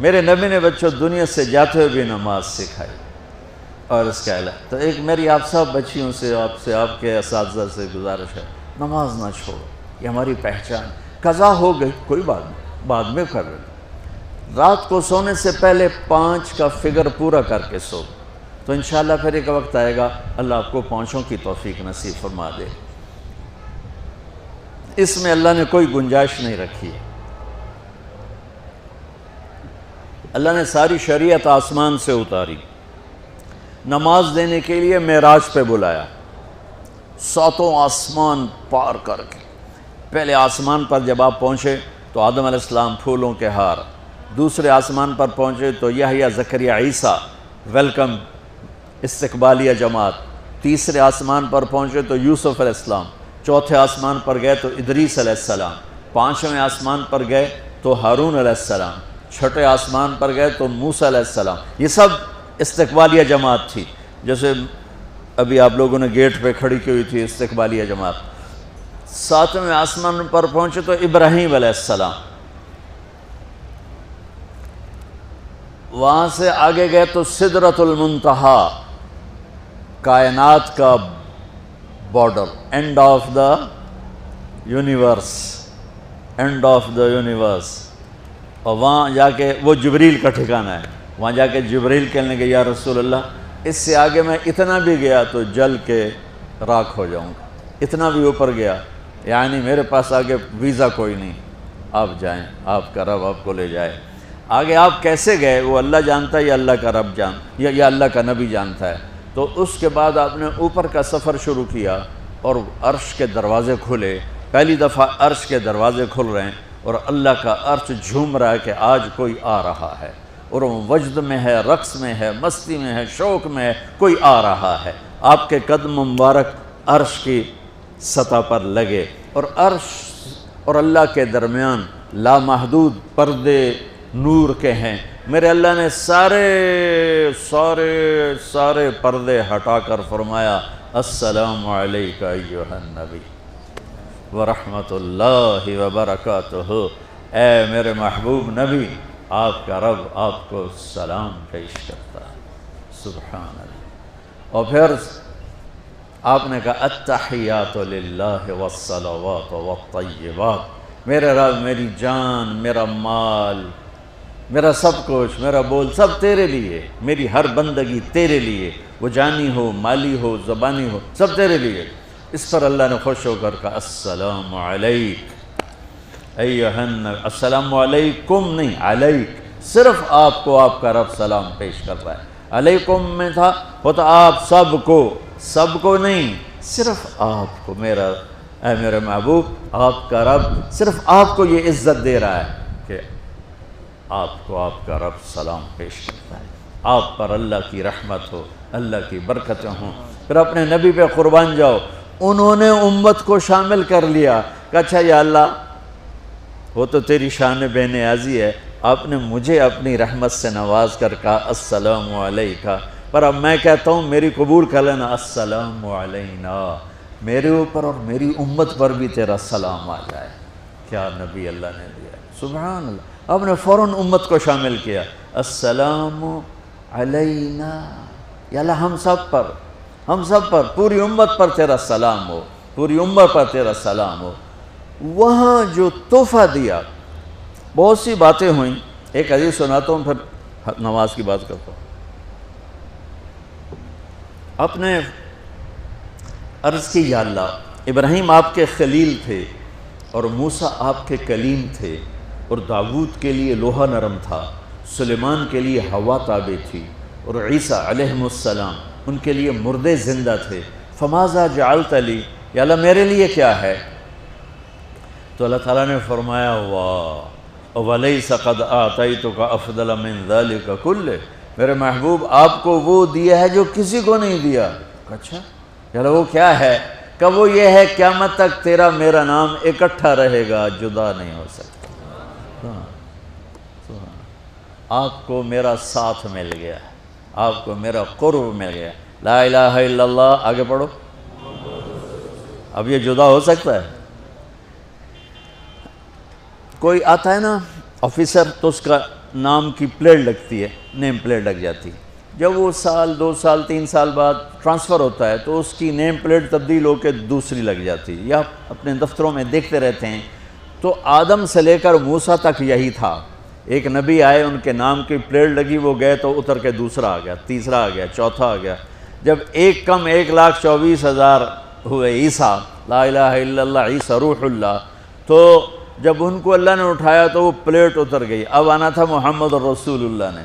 میرے نبی نے بچوں دنیا سے جاتے ہوئے بھی نماز سکھائی. اور اس کا علاوہ تو ایک میری آپ سب بچیوں سے آپ کے اساتذہ سے گزارش ہے، نماز نہ چھوڑو، یہ ہماری پہچان. قضا ہو گئی کوئی بات نہیں، بعد میں کر لیں. رات کو سونے سے پہلے 5 کا فگر پورا کر کے سو، تو انشاءاللہ پھر ایک وقت آئے گا اللہ آپ کو 5 کی توفیق نصیب فرما دے. اس میں اللہ نے کوئی گنجائش نہیں رکھی. اللہ نے ساری شریعت آسمان سے اتاری، نماز دینے کے لیے معراج پہ بلایا، 7 آسمان پار کر کے. پہلے آسمان پر جب آپ پہنچے تو آدم علیہ السلام پھولوں کے ہار، دوسرے آسمان پر پہنچے تو یحییٰ زکریا عیسیٰ ویلکم استقبالیہ جماعت، تیسرے آسمان پر پہنچے تو یوسف علیہ السلام، چوتھے آسمان پر گئے تو ادریس علیہ السلام، 5ویں آسمان پر گئے تو ہارون علیہ السلام، 6ٹھے آسمان پر گئے تو موسیٰ علیہ السلام. یہ سب استقبالیہ جماعت تھی. جیسے ابھی آپ لوگوں نے گیٹ پہ کھڑی کی ہوئی تھی استقبالیہ جماعت. 7ویں آسمان پر پہنچے تو ابراہیم علیہ السلام، وہاں سے آگے گئے تو سدرۃ المنتہا، کائنات کا border, and of the universe, and of the universe. اور وہاں جا کے وہ جبریل کا ٹھکانہ ہے، وہاں جا کے جبریل کہنے کہ یا رسول اللہ اس سے آگے میں اتنا بھی گیا تو جل کے راکھ ہو جاؤں گا، اتنا بھی اوپر گیا یعنی میرے پاس آگے ویزا کوئی نہیں، آپ جائیں، آپ کا رب آپ کو لے جائے. آگے آپ کیسے گئے وہ اللہ جانتا ہے یا اللہ کا رب یا اللہ کا نبی جانتا ہے. تو اس کے بعد آپ نے اوپر کا سفر شروع کیا اور عرش کے دروازے کھلے. پہلی دفعہ عرش کے دروازے کھل رہے ہیں اور اللہ کا عرش جھوم رہا ہے کہ آج کوئی آ رہا ہے، اور وہ وجد میں ہے، رقص میں ہے، مستی میں ہے، شوق میں ہے، کوئی آ رہا ہے. آپ کے قدم مبارک عرش کی سطح پر لگے اور عرش اور اللہ کے درمیان لامحدود پردے نور کے ہیں. میرے اللہ نے سارے پردے ہٹا کر فرمایا السلام علیکہ ایھا النبی ورحمۃ اللہ وبرکاتہ. اے میرے محبوب نبی، آپ کا رب آپ کو سلام پیش کرتا ہے. سبحان اللہ. اور پھر آپ نے کہا التحیات للہ والصلوات والطیبات. میرے رب، میری جان، میرا مال، میرا سب کچھ، میرا بول سب تیرے لیے، میری ہر بندگی تیرے لیے، وہ جانی ہو، مالی ہو، زبانی ہو، سب تیرے لیے. اس پر اللہ نے خوش ہو کر کہا السلام علیک ایھا النبی. السلام علیکم نہیں، علیک. صرف آپ کو آپ کا رب سلام پیش کر رہا ہے. علیکم میں تھا ہوتا آپ سب کو نہیں، صرف آپ کو. اے میرے محبوب، آپ کا رب صرف آپ کو یہ عزت دے رہا ہے کہ آپ کو آپ کا رب سلام پیش کرتا ہے. آپ پر اللہ کی رحمت ہو، اللہ کی برکتیں ہوں. پھر اپنے نبی پہ قربان جاؤ. انہوں نے امت کو شامل کر لیا کہ اچھا یا اللہ وہ تو تیری شان بے نیازی ہے، آپ نے مجھے اپنی رحمت سے نواز کر کہا السلام علیکہ، پر اب میں کہتا ہوں میری قبول کر لینا السلام علینا، میرے اوپر اور میری امت پر بھی تیرا سلام آ جائے. کیا نبی اللہ نے دیا، سبحان اللہ. آپ نے فوراً امت کو شامل کیا. السلام علینا، یا اللہ ہم سب پر پوری امت پر تیرا سلام ہو، پوری امت پر تیرا سلام ہو. وہاں جو تحفہ دیا، بہت سی باتیں ہوئیں. ایک حدیث سناتا ہوں پھر نماز کی بات کرتا ہوں. آپ نے عرض کی یا اللہ ابراہیم آپ کے خلیل تھے اور موسیٰ آپ کے کلیم تھے، اور داؤد کے لیے لوہا نرم تھا، سلیمان کے لیے ہوا تابع تھی، اور عیسیٰ علیہ السلام ان کے لیے مردے زندہ تھے. فماذا جعلت لی، یا اللہ میرے لیے کیا ہے؟ تو اللہ تعالیٰ نے فرمایا واہ ولیس قد آتیتک افضل من ذلک کلہ. میرے محبوب آپ کو وہ دیا ہے جو کسی کو نہیں دیا. اچھا یا اللہ وہ کیا ہے؟ کہ وہ یہ ہے قیامت تک تیرا میرا نام اکٹھا رہے گا، جدا نہیں ہو سکتا. آپ کو میرا ساتھ مل گیا، آپ کو میرا قرب مل گیا. لا الہ الا اللہ، آگے پڑھو. اب یہ جدا ہو سکتا ہے؟ کوئی آتا ہے نا آفیسر، تو اس کا نام کی پلیٹ لگتی ہے، نیم پلیٹ لگ جاتی ہے۔ جب وہ سال 2 سال 3 سال بعد ٹرانسفر ہوتا ہے تو اس کی نیم پلیٹ تبدیل ہو کے دوسری لگ جاتی ہے، یا اپنے دفتروں میں دیکھتے رہتے ہیں۔ تو آدم سے لے کر موسیٰ تک یہی تھا، ایک نبی آئے، ان کے نام کی پلیٹ لگی، وہ گئے تو اتر کے دوسرا آ گیا، تیسرا آ گیا، چوتھا آ گیا۔ جب ایک کم 1,24,000 ہوئے عیسیٰ، لا الہ الا اللہ عیسیٰ روح اللہ، تو جب ان کو اللہ نے اٹھایا تو وہ پلیٹ اتر گئی۔ اب آنا تھا محمد رسول اللہ نے،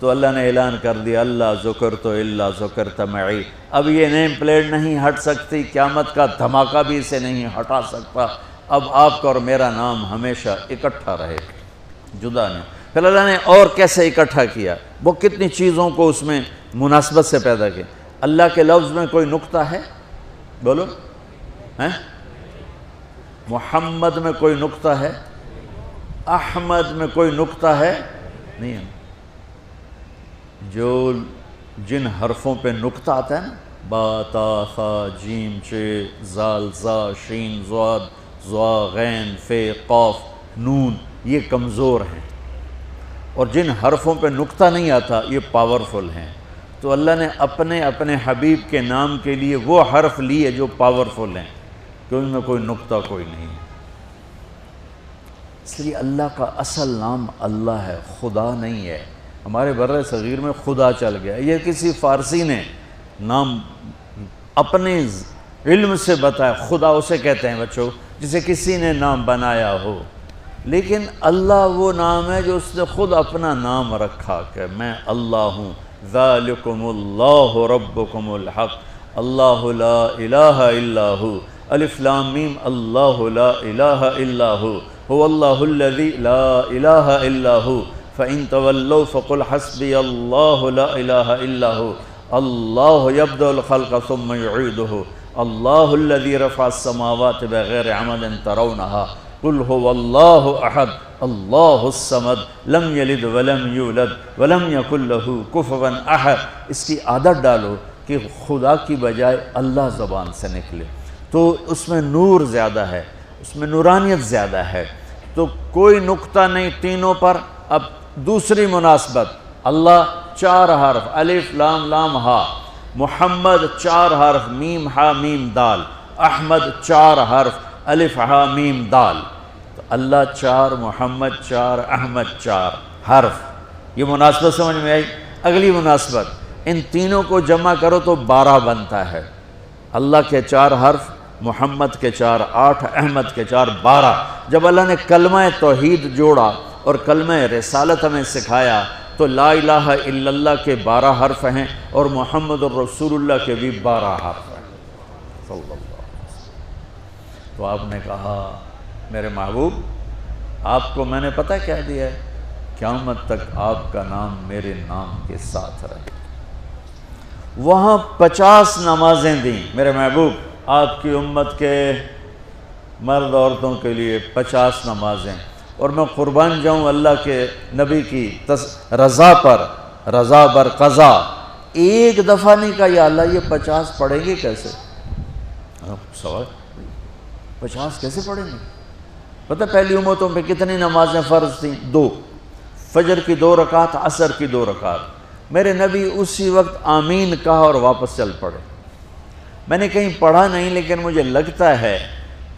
تو اللہ نے اعلان کر دیا اللہ ذکرت الا ذکرت معی، اب یہ نیم پلیٹ نہیں ہٹ سکتی، قیامت کا دھماکہ بھی اسے نہیں ہٹا سکتا، اب آپ کا اور میرا نام ہمیشہ اکٹھا رہے گا، جدا نہیں۔ پھر اللہ نے اور کیسے اکٹھا کیا، وہ کتنی چیزوں کو اس میں مناسبت سے پیدا کیا۔ اللہ کے لفظ میں کوئی نقطہ ہے؟ بولو ہیں؟ محمد میں کوئی نقطہ ہے؟ احمد میں کوئی نقطہ ہے؟ نہیں ہے۔ جو جن حرفوں پہ نقطہ آتا ہے نا، با تا ثا جیم چ زال زا شین ضاد ضا غین فے قاف نون، یہ کمزور ہیں، اور جن حرفوں پہ نقطہ نہیں آتا یہ پاورفل ہیں۔ تو اللہ نے اپنے حبیب کے نام کے لیے وہ حرف لیے جو پاورفل ہیں، کہ ان میں کوئی نقطہ کوئی نہیں ہے۔ اس لیے اللہ کا اصل نام اللہ ہے، خدا نہیں ہے۔ ہمارے بر صغیر میں خدا چل گیا، یہ کسی فارسی نے نام اپنے علم سے بتایا، خدا اسے کہتے ہیں بچوں جسے کسی نے نام بنایا ہو، لیکن اللہ وہ نام ہے جو اس نے خود اپنا نام رکھا کہ میں اللہ ہوں، ذالکم اللہ ربکم الحق اللہ لا الہ الا ہو، الف لام میم اللہ لا الہ الا ہو، هو اللہ الذی لا الہ الا ہو، فَإِن تَوَلَّوْا فَقُلْ حَسْبِيَ اللَّهُ لَا إِلَهَ إِلَّا هُوَ اللَّهُ يَبْدَأُ الْخَلْقَ ثُمَّ يُعِيدُهُ اللَّهُ الَّذِي رَفَعَ السَّمَاوَاتِ بِغَيْرِ عَمَدٍ تَرَوْنَهَا قُلْ هُوَ اللَّهُ أَحَدٌ اللَّهُ الصَّمَدُ لَمْ يَلِدْ وَلَمْ يُولَدْ وَلَمْ يَكُنْ لَهُ كُفُوًا أَحَدٌ۔ اس کی عادت ڈالو کہ خدا کی بجائے اللہ زبان سے نکلے، تو اس میں نور زیادہ ہے، اس میں نورانیت زیادہ ہے۔ تو کوئی نقطہ نہیں تینوں پر۔ اب دوسری مناسبت، اللہ 4 حرف الف لام لام ہا، محمد 4 حرف میم ہا میم دال، احمد 4 حرف الف ہا میم دال، تو اللہ 4 محمد 4 احمد 4 حرف۔ یہ مناسبت سمجھ میں آئی؟ اگلی مناسبت، ان تینوں کو جمع کرو تو 12 بنتا ہے۔ اللہ کے 4 حرف، محمد کے 4 8، احمد کے 4 12۔ جب اللہ نے کلمہ توحید جوڑا اور کلمہ رسالت ہمیں سکھایا تو لا الہ الا اللہ کے 12 حرف ہیں اور محمد الرسول اللہ کے بھی 12 حرف ہیں صلی اللہ علیہ وسلم۔ تو آپ نے کہا میرے محبوب آپ کو میں نے پتہ کیا دیا ہے، قیامت تک آپ کا نام میرے نام کے ساتھ رہے۔ وہاں 50 نمازیں دیں میرے محبوب، آپ کی امت کے مرد عورتوں کے لیے 50 نمازیں، اور میں قربان جاؤں اللہ کے نبی کی رضا پر، رضا بر قضا، ایک دفعہ نہیں کہا یا اللہ یہ 50 پڑھیں گے کیسے؟ سوال 50 کیسے پڑھیں گے؟ پتہ پہلی امتوں پہ کتنی نمازیں فرض تھیں؟ 2، فجر کی 2 رکعت، عصر کی 2 رکعت۔ میرے نبی اسی وقت آمین کہا اور واپس چل پڑے۔ میں نے کہیں پڑھا نہیں لیکن مجھے لگتا ہے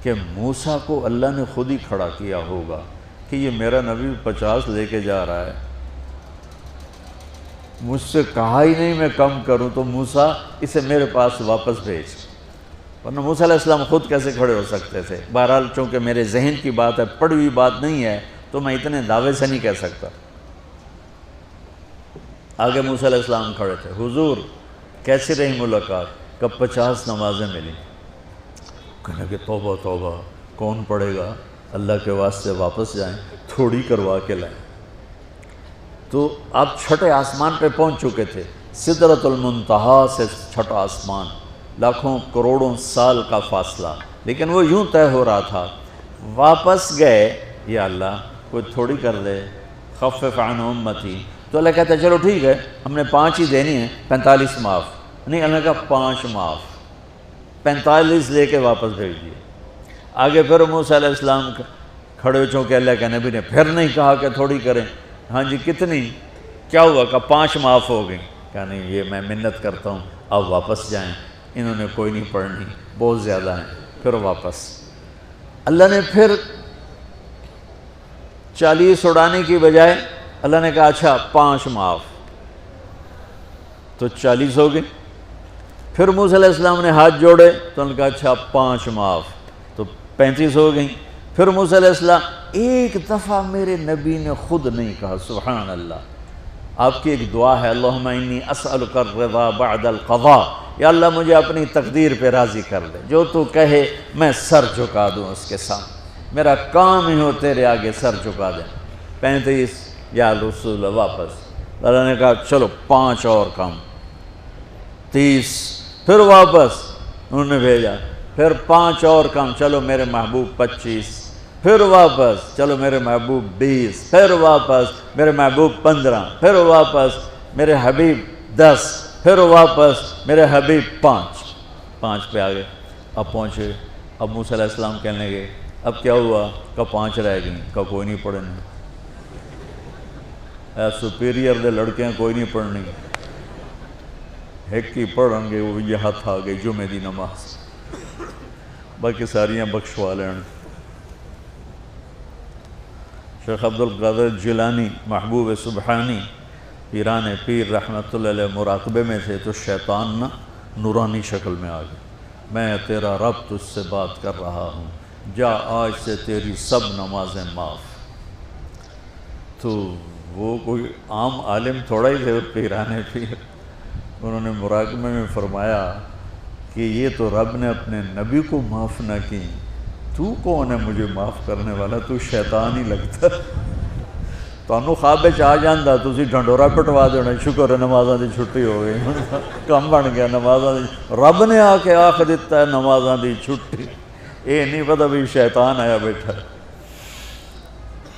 کہ موسیٰ کو اللہ نے خود ہی کھڑا کیا ہوگا کہ یہ میرا نبی 50 لے کے جا رہا ہے، مجھ سے کہا ہی نہیں میں کم کروں، تو موسیٰ اسے میرے پاس واپس بھیج۔ ورنہ موسیٰ علیہ السلام خود کیسے کھڑے ہو سکتے تھے؟ بہرحال چونکہ میرے ذہن کی بات ہے، پڑھی ہوئی بات نہیں ہے، تو میں اتنے دعوے سے نہیں کہہ سکتا۔ آگے موسیٰ علیہ السلام کھڑے تھے، حضور کیسی رہی ملاقات؟ کب 50 نمازیں ملی؟ کہنے کہ توبہ توبہ، کون پڑھے گا؟ اللہ کے واسطے واپس جائیں، تھوڑی کروا کے لائیں۔ تو آپ چھٹے آسمان پہ پہنچ چکے تھے، سدرۃ المنتہا سے چھٹا آسمان، لاکھوں کروڑوں سال کا فاصلہ، لیکن وہ یوں طے ہو رہا تھا۔ واپس گئے، یا اللہ کوئی تھوڑی کر دے، خفف عن امتی، تو اللہ کہتا ہے چلو ٹھیک ہے، ہم نے 5 ہی دینی ہیں، 45 معاف نہیں۔ اللہ کا 5 معاف، 45 لے کے واپس بھیج دیے۔ آگے پھر موسیٰ علیہ السلام کھڑے، چونکہ اللہ کے نبی نے پھر نہیں کہا کہ تھوڑی کریں، ہاں جی کتنی؟ کیا ہوا؟ کہا 5 معاف ہو گئیں۔ کہا نہیں یہ میں منت کرتا ہوں اب واپس جائیں، انہوں نے کوئی نہیں پڑھنی، بہت زیادہ ہیں۔ پھر واپس اللہ نے پھر 40 اڑانے کی بجائے اللہ نے کہا اچھا 5 معاف، تو 40 ہو گئے۔ پھر موسیٰ علیہ السلام نے ہاتھ جوڑے تو انہوں نے کہا اچھا 5 معاف، تو 35 ہو گئیں۔ پھر موسیٰ علیہ السلام ایک دفعہ میرے نبی نے خود نہیں کہا سبحان اللہ، آپ کی ایک دعا ہے اللہم انی اسألک الرضا بعد القضاء، یا اللہ مجھے اپنی تقدیر پہ راضی کر دے، جو تو کہے میں سر جھکا دوں اس کے سامنے، میرا کام ہی ہو تیرے آگے سر جھکا دیں۔ 35 یا رسول واپس، اللہ نے کہا چلو 5 اور کم، 30، پھر واپس انہوں نے بھیجا، پھر 5 اور کم، چلو میرے محبوب 25، پھر واپس چلو میرے محبوب 20، پھر واپس میرے محبوب 15، پھر واپس میرے حبیب 10، پھر واپس میرے حبیب 5 پہ آگئے۔ اب پہنچے، اب موسیٰ علیہ السلام کہنے لگے اب کیا ہوا؟ کہا 5 رہ گئیں، کہا کوئی نہیں پڑھنے، اے سپیریئر دے لڑکے ہیں کوئی نہیں پڑھنی، ایک ہی پڑھیں گے وہ یہ ہاتھ آ گئی جمعے دی نماز، باقی ساریاں بخشوا لین۔ شیخ عبدالقادر جیلانی محبوب سبحانی پیران پیر رحمت اللہ علیہ مراقبے میں تھے تو شیطان نا نورانی شکل میں آ گیا، میں تیرا رب تجھ سے بات کر رہا ہوں، جا آج سے تیری سب نمازیں معاف۔ تو وہ کوئی عام عالم تھوڑا ہی تھے پیران پیر، انہوں نے مراقبے میں فرمایا کہ یہ تو رب نے اپنے نبی کو معاف نہ کی، تو کون ہے مجھے معاف کرنے والا؟ تو شیطان ہی لگتا، تانوں خواب وچ آ جاندا تسی ڈھنڈورا پٹوا دینا، شکر ہے نمازاں دی چھٹی ہو گئی، کم بن گیا نمازاں دی، رب نے آ کے آکھ دیتا ہے نمازاں دی چھٹی، یہ نہیں پتہ بھی شیطان آیا بیٹھا۔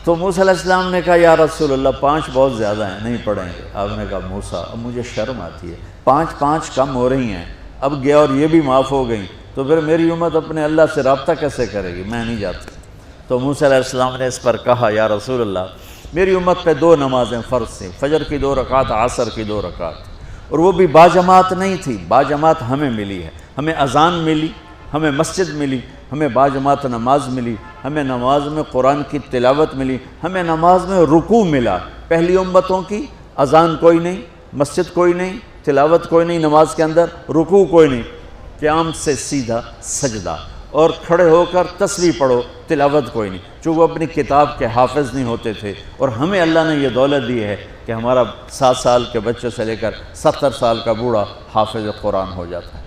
تو موسیٰ علیہ السلام نے کہا یا رسول اللہ 5 بہت زیادہ ہیں، نہیں پڑھیں گے۔ آپ نے کہا موسیٰ اب مجھے شرم آتی ہے، 5 کم ہو رہی ہیں، اب گیا اور یہ بھی معاف ہو گئیں تو پھر میری امت اپنے اللہ سے رابطہ کیسے کرے گی؟ میں نہیں جاتا۔ تو موسیٰ علیہ السلام نے اس پر کہا یا رسول اللہ میری امت پہ 2 نمازیں فرض تھیں، فجر کی 2 رکعت، عصر کی 2 رکعت، اور وہ بھی باجماعت نہیں تھی، باجماعت ہمیں ملی ہے، ہمیں اذان ملی، ہمیں مسجد ملی، ہمیں باجماعت نماز ملی، ہمیں نماز میں قرآن کی تلاوت ملی، ہمیں نماز میں رکوع ملا۔ پہلی امتوں کی اذان کوئی نہیں، مسجد کوئی نہیں، تلاوت کوئی نہیں، نماز کے اندر رکوع کوئی نہیں، قیام سے سیدھا سجدہ، اور کھڑے ہو کر تسبیح پڑھو، تلاوت کوئی نہیں، چونکہ وہ اپنی کتاب کے حافظ نہیں ہوتے تھے۔ اور ہمیں اللہ نے یہ دولت دی ہے کہ ہمارا 7 سال کے بچے سے لے کر 70 سال کا بوڑھا حافظ قرآن ہو جاتا ہے۔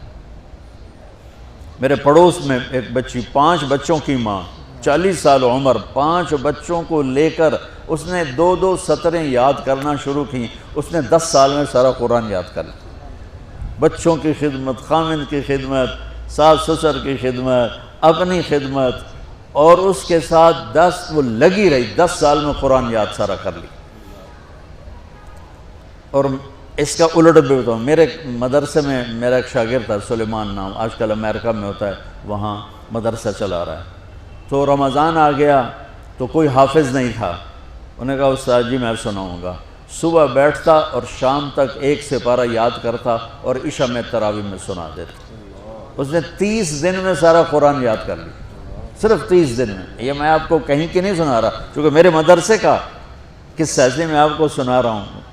میرے پڑوس میں ایک بچی، 5 بچوں کی ماں، 40 سال عمر، 5 بچوں کو لے کر اس نے 2 سطریں یاد کرنا شروع کی، اس نے 10 سال میں سارا قرآن یاد کر لیا۔ بچوں کی خدمت، خامند کی خدمت، ساس سسر کی خدمت، اپنی خدمت، اور اس کے ساتھ وہ لگی رہی، 10 سال میں قرآن یاد سارا کر لی۔ اور اس کا الٹ بھی بتاؤں، میرے مدرسے میں میرا ایک شاگرد تھا سلیمان نام، آج کل امریکہ میں ہوتا ہے، وہاں مدرسہ چلا رہا ہے۔ تو رمضان آ گیا تو کوئی حافظ نہیں تھا، انہوں نے کہا استاد جی میں سناؤں گا۔ صبح بیٹھتا اور شام تک 1 سپارہ یاد کرتا اور عشاء میں تراویح میں سنا دیتا۔ اس نے 30 دن میں سارا قرآن یاد کر لیا، صرف 30 دن میں۔ یہ میں آپ کو کہیں کی نہیں سنا رہا، چونکہ میرے مدرسے کا قصہ ہے، میں آپ کو سنا رہا ہوں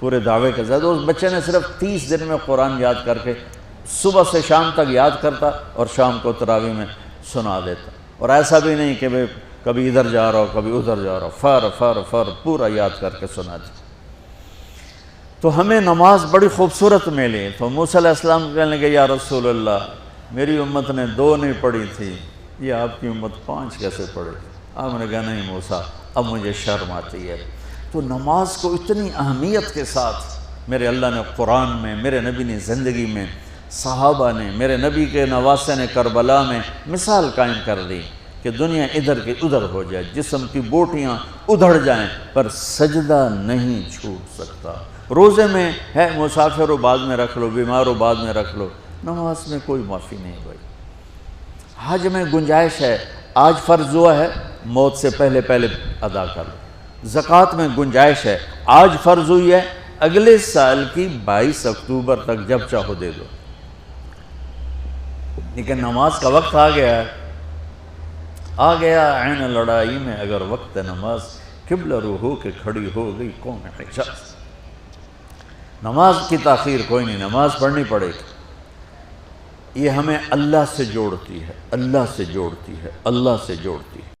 پورے دعوے کے ساتھ۔ اس بچے نے صرف 30 دن میں قرآن یاد کر کے صبح سے شام تک یاد کرتا اور شام کو تراویح میں سنا دیتا، اور ایسا بھی نہیں کہ کبھی ادھر جا رہا ہو کبھی ادھر جا رہا ہو، فر پورا یاد کر کے سنا دیتا۔ تو ہمیں نماز بڑی خوبصورت ملی۔ تو موسیٰ علیہ السلام کہنے لگے یا رسول اللہ میری امت نے 2 نہیں پڑھی تھی، یہ آپ کی امت 5 کیسے پڑھے؟ آپ نے کہا نہیں موسیٰ اب مجھے شرم آتی ہے۔ تو نماز کو اتنی اہمیت کے ساتھ میرے اللہ نے قرآن میں، میرے نبی نے زندگی میں، صحابہ نے، میرے نبی کے نواسے نے کربلا میں مثال قائم کر دی کہ دنیا ادھر کی ادھر ہو جائے، جسم کی بوٹیاں ادھڑ جائیں پر سجدہ نہیں چھوٹ سکتا۔ روزے میں ہے مسافر ہو بعد میں رکھ لو، بیمار ہو بعد میں رکھ لو، نماز میں کوئی معافی نہیں بھائی۔ حج میں گنجائش ہے، آج فرض ہوا ہے موت سے پہلے ادا کر لو، زکوٰۃ میں گنجائش ہے، آج فرض ہوئی ہے، اگلے سال کی 22 اکتوبر تک جب چاہو دے دو، لیکن نماز کا وقت آ گیا ہے، آ گیا عین لڑائی میں اگر وقت نماز، قبلہ رو ہو کے کھڑی ہو گئی قوم حجاز۔ نماز کی تاخیر کوئی نہیں، نماز پڑھنی پڑے گی، یہ ہمیں اللہ سے جوڑتی ہے، اللہ سے جوڑتی ہے، اللہ سے جوڑتی ہے۔